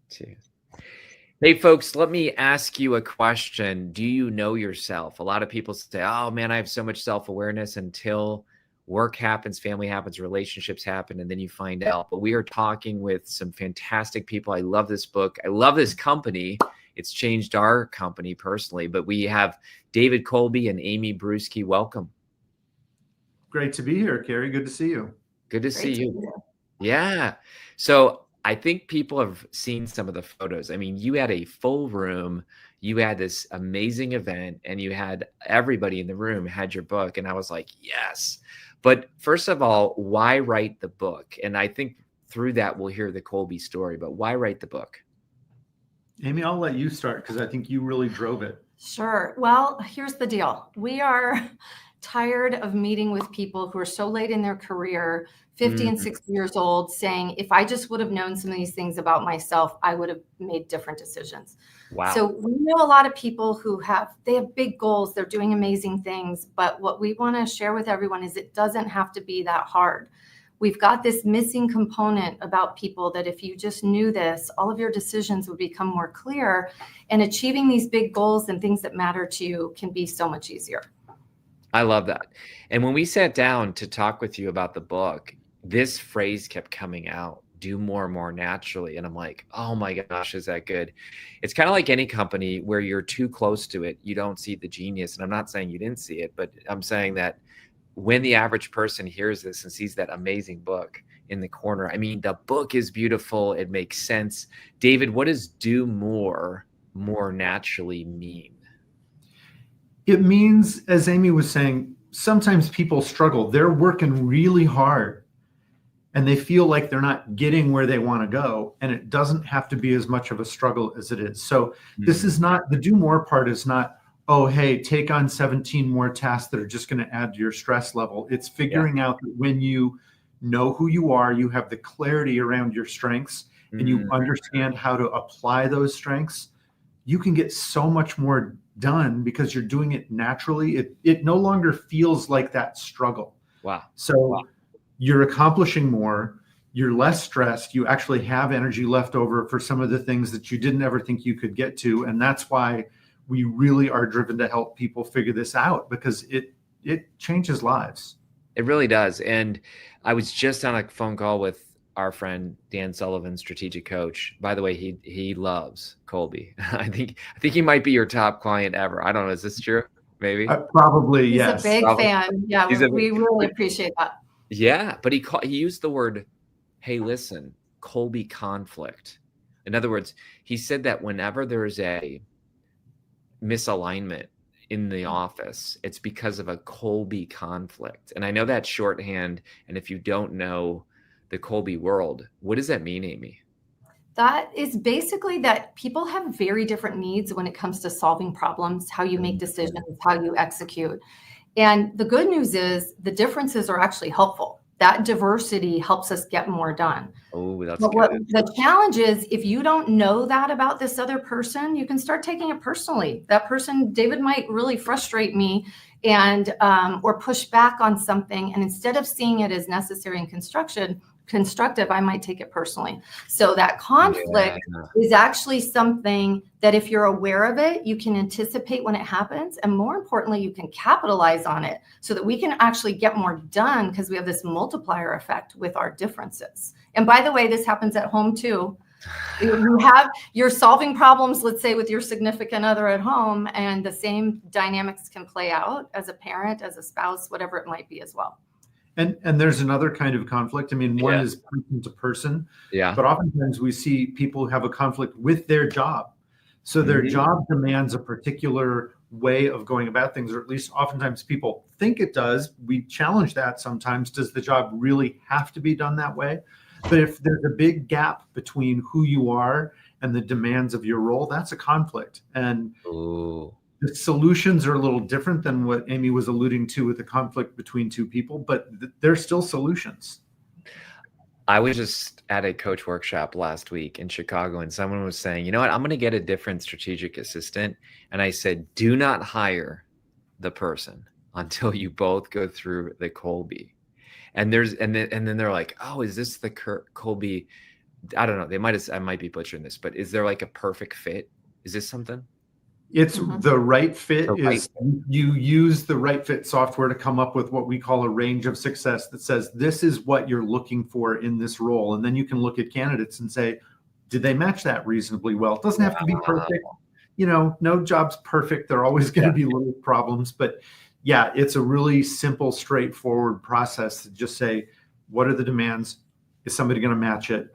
Two. Hey, folks, let me ask you a question. Do you know yourself? A lot of people say, oh, man, I have so much self-awareness until work happens, family happens, relationships happen, and then you find out. But we are talking with some fantastic people. I love this book. I love this company. It's changed our company personally. But we have David Kolbe and Amy Bruske. Welcome. Great to be here, Kary. Good to see you. Good to see you. Yeah. So I think people have seen some of the photos. I mean, you had a full room, you had this amazing event, and you had everybody in the room had your book. And I was like, yes. But first of all, why write the book? And I think through that, we'll hear the Kolbe story, but why write the book? Amy, I'll let you start because I think you really drove it. Sure. Well, here's the deal. We are tired of meeting with people who are so late in their career, 50 and 60 years old, saying, if I just would have known some of these things about myself, I would have made different decisions. Wow. So we know a lot of people who have big goals. They're doing amazing things. But what we want to share with everyone is it doesn't have to be that hard. We've got this missing component about people that if you just knew this, all of your decisions would become more clear, and achieving these big goals and things that matter to you can be so much easier. I love that. And when we sat down to talk with you about the book, this phrase kept coming out, do more and more naturally. And I'm like, oh my gosh, is that good? It's kind of like any company where you're too close to it, you don't see the genius. And I'm not saying you didn't see it, but I'm saying that when the average person hears this and sees that amazing book in the corner, I mean, the book is beautiful. It makes sense. David, what does do more naturally mean? It means, as Amy was saying, sometimes people struggle. They're working really hard and they feel like they're not getting where they want to go. And it doesn't have to be as much of a struggle as it is. So this is not, the do more part is not, oh, hey, take on 17 more tasks that are just going to add to your stress level. It's figuring out that when you know who you are, you have the clarity around your strengths and you understand how to apply those strengths, you can get so much more done because you're doing it naturally. It no longer feels like that struggle. Wow. So you're accomplishing more, you're less stressed, you actually have energy left over for some of the things that you didn't ever think you could get to. And that's why we really are driven to help people figure this out, because it changes lives. It really does. And I was just on a phone call with our friend Dan Sullivan, strategic coach. By the way, he loves Kolbe. I think he might be your top client ever. I don't know. Is this true? Maybe. Probably, He's yes. a big fan. Yeah, we really big, appreciate that. Yeah, but he used the word, hey, listen, Kolbe conflict. In other words, he said that whenever there is a misalignment in the office, it's because of a Kolbe conflict. And I know that's shorthand. And if you don't know the Kolbe world, what does that mean, Amy? That is basically that people have very different needs when it comes to solving problems, how you make decisions, how you execute. And the good news is the differences are actually helpful. That diversity helps us get more done. Oh, that's but good. The challenge is if you don't know that about this other person, you can start taking it personally. That person, David, might really frustrate me and or push back on something. And instead of seeing it as necessary and constructive, I might take it personally. So that conflict is actually something that if you're aware of it, you can anticipate when it happens. And more importantly, you can capitalize on it so that we can actually get more done because we have this multiplier effect with our differences. And by the way, this happens at home too. You're solving problems, let's say with your significant other at home, and the same dynamics can play out as a parent, as a spouse, whatever it might be as well. And there's another kind of conflict. I mean, one is person to person, but oftentimes we see people have a conflict with their job. So their job demands a particular way of going about things, or at least oftentimes people think it does. We challenge that sometimes. Does the job really have to be done that way? But if there's a big gap between who you are and the demands of your role, that's a conflict. And the solutions are a little different than what Amy was alluding to with the conflict between two people, but they're still solutions. I was just at a coach workshop last week in Chicago, and someone was saying, you know what, I'm going to get a different strategic assistant. And I said, do not hire the person until you both go through the Kolbe. And then they're like, oh, is this the Kolbe I don't know. I might be butchering this, but is there like a perfect fit? Is this something? It's the right fit The right is you use the right fit software to come up with what we call a range of success that says this is what you're looking for in this role. And then you can look at candidates and say, did they match that reasonably well? It doesn't have to be perfect. You know, no job's perfect. There are always going to be little problems, but yeah, it's a really simple, straightforward process to just say, what are the demands? Is somebody going to match it?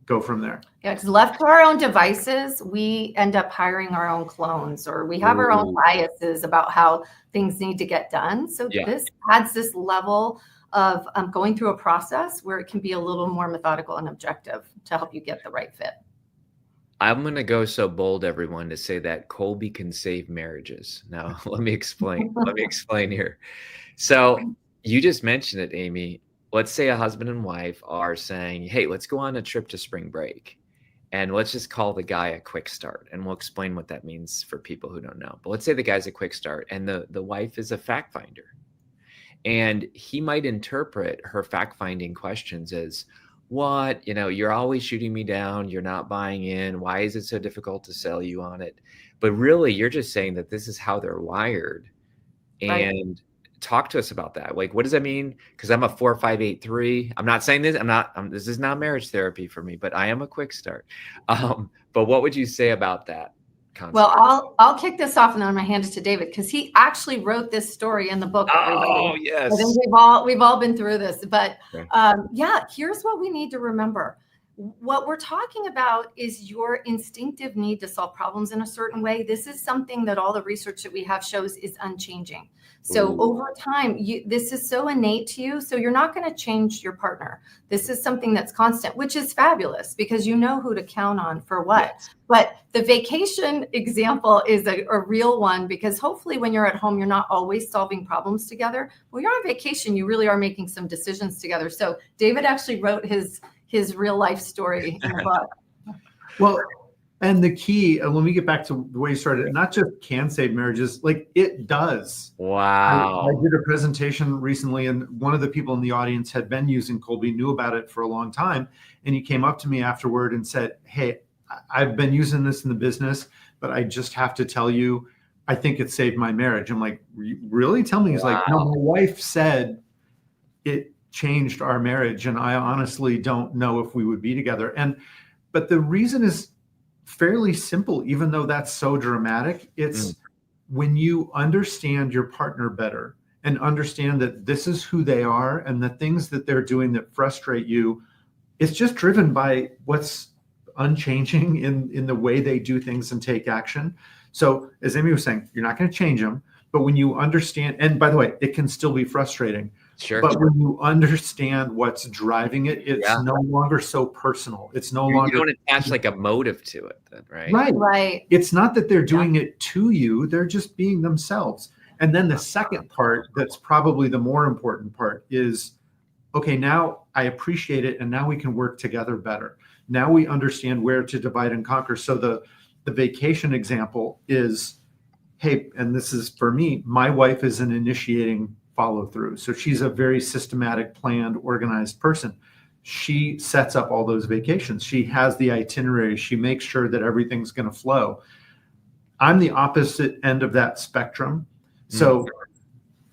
Go from there. Yeah, because left to our own devices, we end up hiring our own clones, or we have our own biases about how things need to get done. So this adds this level of going through a process where it can be a little more methodical and objective to help you get the right fit. I'm going to go so bold, everyone, to say that Kolbe can save marriages. Now, let me explain. Let me explain here. So you just mentioned it, Amy. Let's say a husband and wife are saying, hey, let's go on a trip to spring break. And let's just call the guy a quick start. And we'll explain what that means for people who don't know. But let's say the guy's a quick start and the wife is a fact finder. And he might interpret her fact finding questions as, what, you know, you're always shooting me down. You're not buying in. Why is it so difficult to sell you on it? But really, you're just saying that this is how they're wired. And talk to us about that. Like, what does that mean? Because I'm a 4-5-8-3. I'm not saying this. This is not marriage therapy for me, but I am a quick start. But what would you say about that concept? Well, I'll kick this off, and then I'm gonna hand it to David because he actually wrote this story in the book. Oh, yes. I think we've all been through this, but yeah, here's what we need to remember. What we're talking about is your instinctive need to solve problems in a certain way. This is something that all the research that we have shows is unchanging. So over time, this is so innate to you. So you're not going to change your partner. This is something that's constant, which is fabulous because you know who to count on for what. Yes. But the vacation example is a real one because hopefully when you're at home, you're not always solving problems together. When you're on vacation, you really are making some decisions together. So David actually wrote his real life story in the book. Well, and the key, when we get back to the way you started, it not just can save marriages, like it does. Wow. I did a presentation recently, and one of the people in the audience had been using Kolbe, knew about it for a long time. And he came up to me afterward and said, hey, I've been using this in the business, but I just have to tell you, I think it saved my marriage. I'm like, really? Tell me. He's like, no, my wife said it changed our marriage, and I honestly don't know if we would be together. But the reason is fairly simple, even though that's so dramatic. It's when you understand your partner better and understand that this is who they are and the things that they're doing that frustrate you, it's just driven by what's unchanging in the way they do things and take action. So as Amy was saying, you're not going to change them, but when you understand, and by the way, it can still be frustrating. Sure. But when you understand what's driving it, it's no longer so personal. It's no longer. You don't attach like a motive to it, then, right? Right. It's not that they're doing it to you. They're just being themselves. And then the second part, that's probably the more important part, is, okay, now I appreciate it, and now we can work together better. Now we understand where to divide and conquer. So the vacation example is, hey, and this is for me, my wife is an initiating follow through. So she's a very systematic, planned, organized person. She sets up all those vacations. She has the itinerary. She makes sure that everything's going to flow. I'm the opposite end of that spectrum. So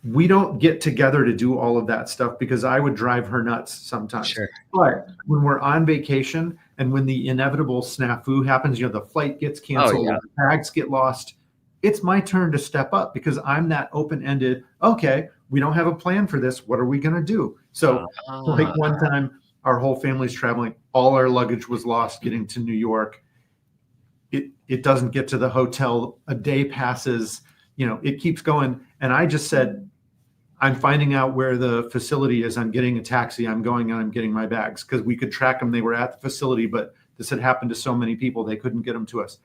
we don't get together to do all of that stuff because I would drive her nuts sometimes. Sure. But when we're on vacation and when the inevitable snafu happens, the flight gets canceled, the bags get lost, it's my turn to step up because I'm that open-ended, okay, we don't have a plan for this. What are we going to do? So like one time, our whole family's traveling. All our luggage was lost getting to New York. It doesn't get to the hotel. A day passes. It keeps going. And I just said, I'm finding out where the facility is. I'm getting a taxi. I'm going and I'm getting my bags because we could track them. They were at the facility, but this had happened to so many people. They couldn't get them to us.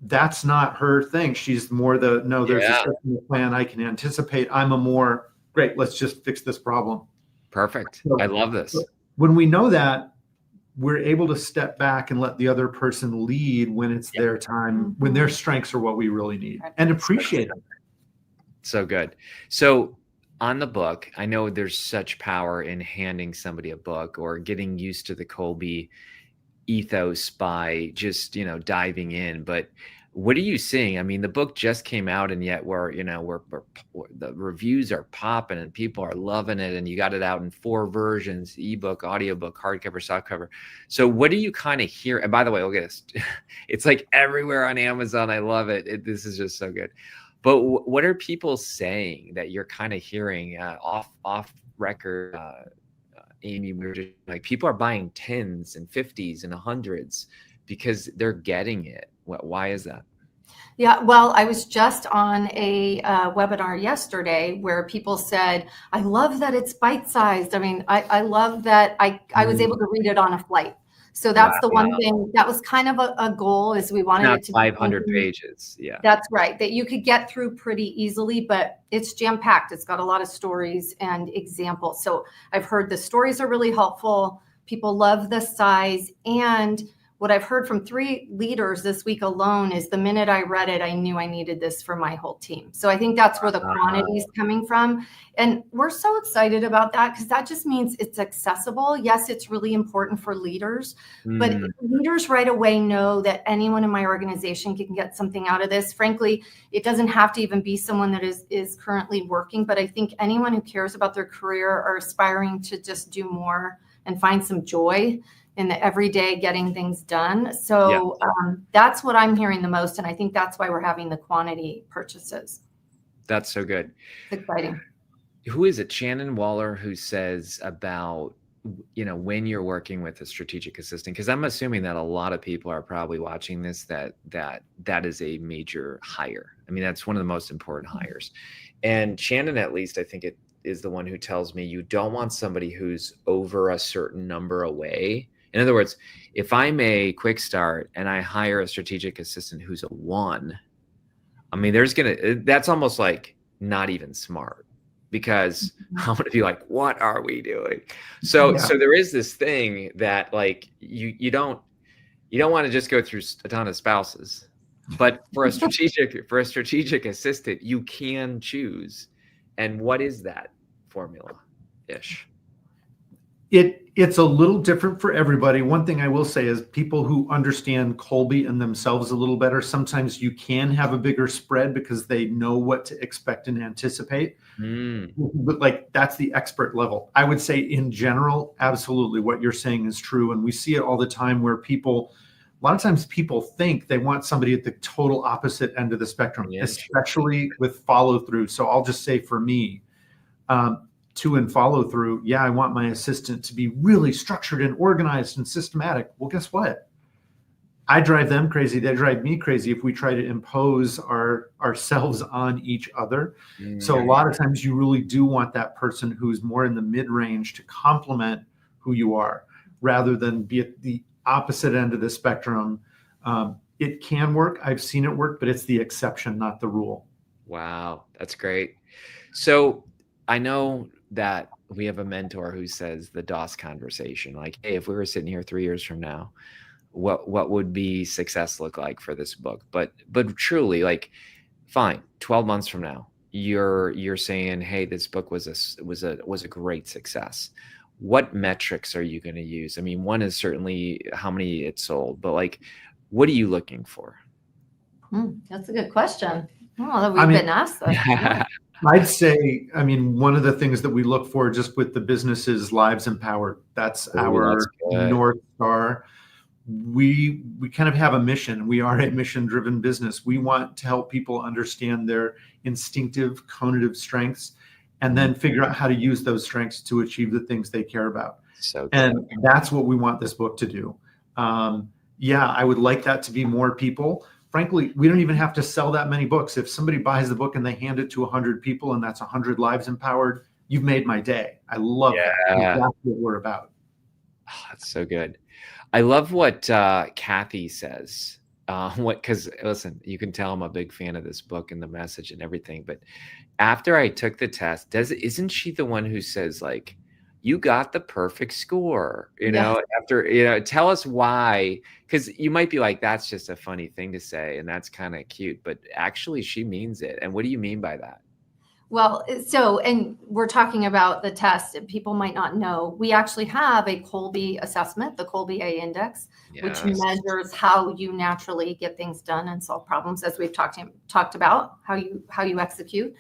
That's not her thing. She's more there's a certain plan I can anticipate. I'm a more, great, let's just fix this problem. Perfect. So, I love this. When we know that, we're able to step back and let the other person lead when it's their time, when their strengths are what we really need, and appreciate them. So good. So on the book, I know there's such power in handing somebody a book or getting used to the Kolbe ethos by just, diving in. But what are you seeing? I mean, the book just came out, and yet we're the reviews are popping and people are loving it, and you got it out in 4 versions: ebook, audiobook, hardcover, softcover. So what do you kind of hear? And by the way, look at this. It's like everywhere on Amazon. I love it. This is just so good. But what are people saying that you're kind of hearing off record? Amy, we were just like, people are buying 10s and 50s and 100s because they're getting it. Why is that? Yeah, well, I was just on a webinar yesterday where people said, I love that it's bite-sized. I mean, I love that I was able to read it on a flight. So that's the one thing that was kind of a goal, is we wanted it to be 500 pages. Yeah, that's right, that you could get through pretty easily, but it's jam-packed. It's got a lot of stories and examples. So I've heard the stories are really helpful. People love the size. And what I've heard from 3 leaders this week alone is the minute I read it, I knew I needed this for my whole team. So I think that's where the quantity is coming from. And we're so excited about that, because that just means it's accessible. Yes, it's really important for leaders, but leaders right away know that anyone in my organization can get something out of this. Frankly, it doesn't have to even be someone that is currently working, but I think anyone who cares about their career or aspiring to just do more and find some joy in the everyday getting things done. So that's what I'm hearing the most. And I think that's why we're having the quantity purchases. That's so good. It's exciting. Who is it? Shannon Waller, who says about, when you're working with a strategic assistant, because I'm assuming that a lot of people are probably watching this, that is a major hire. I mean, that's one of the most important hires. And Shannon, at least, I think it is the one who tells me you don't want somebody who's over a certain number away. In other words, if I'm a quick start and I hire a strategic assistant who's a 1, I mean, that's almost like not even smart, because I'm going to be like, what are we doing? So there is this thing that, like, you don't want to just go through a ton of spouses, but for a strategic assistant, you can choose. And what is that formula-ish? It's a little different for everybody. One thing I will say is, people who understand Kolbe and themselves a little better, sometimes you can have a bigger spread because they know what to expect and anticipate. But like, that's the expert level. I would say in general, absolutely what you're saying is true. And we see it all the time where a lot of times people think they want somebody at the total opposite end of the spectrum, especially with follow through. So I'll just say, for me, to and follow through, I want my assistant to be really structured and organized and systematic. Well, guess what? I drive them crazy. They drive me crazy if we try to impose ourselves on each other. So a lot of times you really do want that person who's more in the mid-range to complement who you are, rather than be at the opposite end of the spectrum. It can work. I've seen it work, but it's the exception, not the rule. Wow, that's great. So I know that we have a mentor who says the DOS conversation, like, hey, if we were sitting here 3 years from now, what would be success look like for this book? But truly, like, fine, 12 months from now, you're saying, hey, this book was a great success. What metrics are you going to use? I mean, one is certainly how many it sold, but like, what are you looking for? That's a good question. Oh, we've been asked that. I'd say, one of the things that we look for just with the business is lives empowered. That's our North Star. We kind of have a mission. We are a mission-driven business. We want to help people understand their instinctive cognitive strengths and then figure out how to use those strengths to achieve the things they care about. And that's what we want this book to do. I would like that to be more people. Frankly, we don't even have to sell that many books. If somebody buys the book and they hand it to 100 people and that's 100 lives empowered, you've made my day. I love that. That's what we're about. Oh, that's so good. I love what Kathy says. Because listen, you can tell I'm a big fan of this book and the message and everything. But after I took the test, isn't she the one who says, like, you got the perfect score, after, tell us why, because you might be like, that's just a funny thing to say and that's kind of cute, but actually she means it. And what do you mean by that? Well, and we're talking about the test, and people might not know, we actually have a Kolbe assessment, the Kolbe A index, which measures how you naturally get things done and solve problems, as we've talked about, how you execute.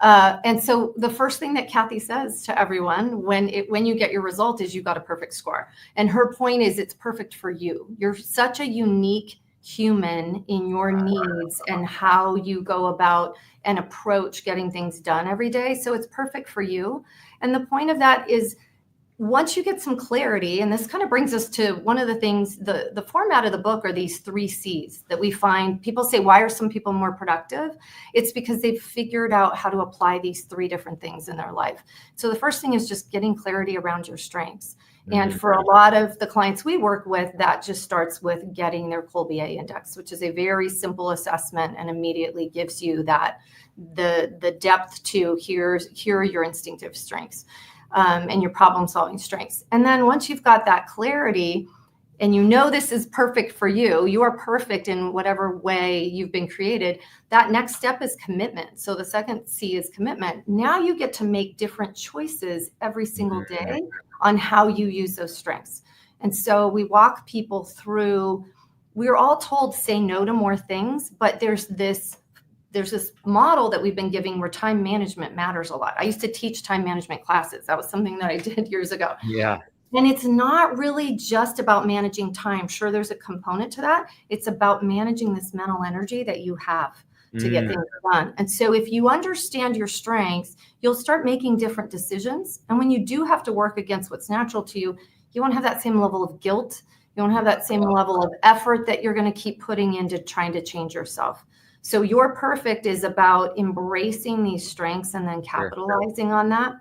And so the first thing that Kathy says to everyone when you get your result is you got a perfect score. And her point is it's perfect for you. You're such a unique human in your needs and how you go about and approach getting things done every day. So it's perfect for you. And the point of that is once you get some clarity, and this kind of brings us to one of the things, the format of the book are these 3 C's that we find. People say, why are some people more productive? It's because they've figured out how to apply these 3 different things in their life. So the first thing is just getting clarity around your strengths. And for a lot of the clients we work with, that just starts with getting their Kolbe A index, which is a very simple assessment and immediately gives you that the depth to here are your instinctive strengths and your problem solving strengths. And then once you've got that clarity and you know this is perfect for you, you are perfect in whatever way you've been created, that next step is commitment. So the second C is commitment. Now you get to make different choices every single day on how you use those strengths. And so we walk people through, we're all told say no to more things, but there's this model that we've been giving where time management matters a lot. I used to teach time management classes. That was something that I did years ago. Yeah. And it's not really just about managing time. Sure, there's a component to that. It's about managing this mental energy that you have to get things done. And so if you understand your strengths, you'll start making different decisions. And when you do have to work against what's natural to you, you won't have that same level of guilt. You won't have that same level of effort that you're going to keep putting into trying to change yourself. So your perfect is about embracing these strengths and then capitalizing on that.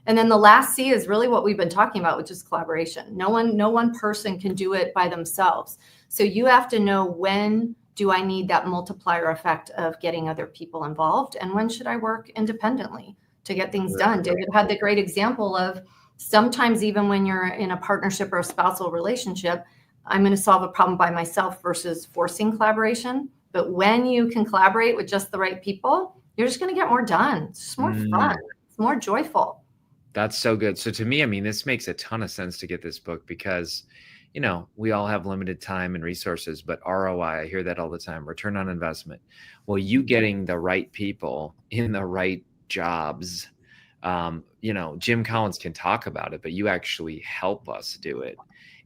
And then the last C is really what we've been talking about, which is collaboration. No one person can do it by themselves. So you have to know, when do I need that multiplier effect of getting other people involved? And when should I work independently to get things done? David had the great example of sometimes even when you're in a partnership or a spousal relationship, I'm going to solve a problem by myself versus forcing collaboration. But when you can collaborate with just the right people, you're just going to get more done. It's just more fun. It's more joyful. That's so good. So to me, I mean, this makes a ton of sense to get this book because, you know, we all have limited time and resources, but ROI, I hear that all the time, return on investment. Well, you getting the right people in the right jobs, you know, Jim Collins can talk about it, but you actually help us do it.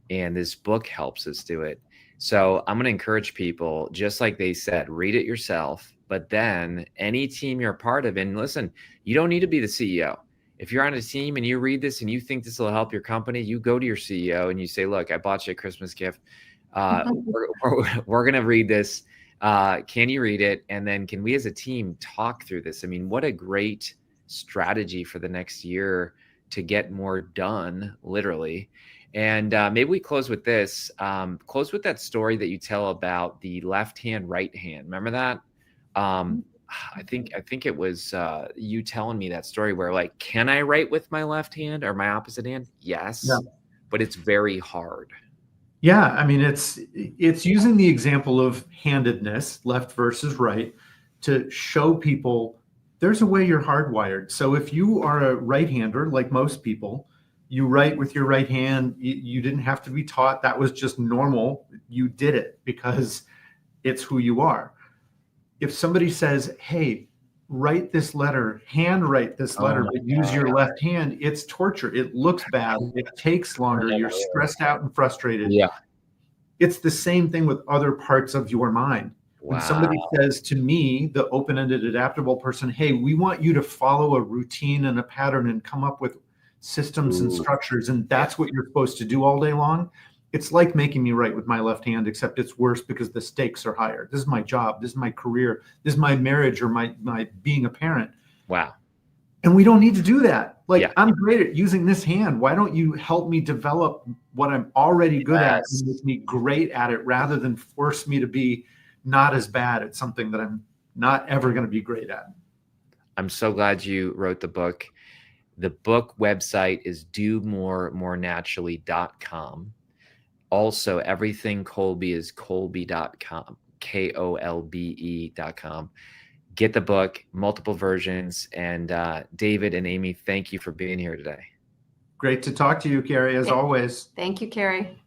And this book helps us do it. So I'm going to encourage people, just like they said, read it yourself, but then any team you're a part of, and listen, you don't need to be the CEO. If you're on a team and you read this and you think this will help your company, you go to your CEO and you say, look, I bought you a Christmas gift. We're going to read this. Can you read it? And then can we as a team talk through this? I mean, what a great strategy for the next year to get more done, literally. And maybe we close with this. Close with that story that you tell about the left hand, right hand. Remember that? I think it was you telling me that story where, like, can I write with my left hand or my opposite hand? Yes, but it's very hard. Yeah, I mean, it's using the example of handedness, left versus right, to show people there's a way you're hardwired. So if you are a right-hander, like most people, you write with your right hand. You didn't have to be taught. That was just normal. You did it because it's who you are. If somebody says, hey, write this letter, handwrite this letter, but use your left hand, it's torture. It looks bad. It takes longer. You're stressed out and frustrated. Yeah. It's the same thing with other parts of your mind. When somebody says to me, the open-ended adaptable person, hey, we want you to follow a routine and a pattern and come up with systems and structures, and that's what you're supposed to do all day long. It's like making me write with my left hand, except it's worse because the stakes are higher. This is my job. This is my career. This is my marriage or my being a parent. Wow. And we don't need to do that. Like, I'm great at using this hand. Why don't you help me develop what I'm already good at and make me great at it, rather than force me to be not as bad at something that I'm not ever going to be great at. I'm so glad you wrote the book. The book website is domoremorenaturally.com. Also, everything Kolbe is Kolbe.com, Kolbe.com. get the book, multiple versions. And David and Amy, thank you for being here today. Great to talk to you, Kary, as always. Thank you, Kary.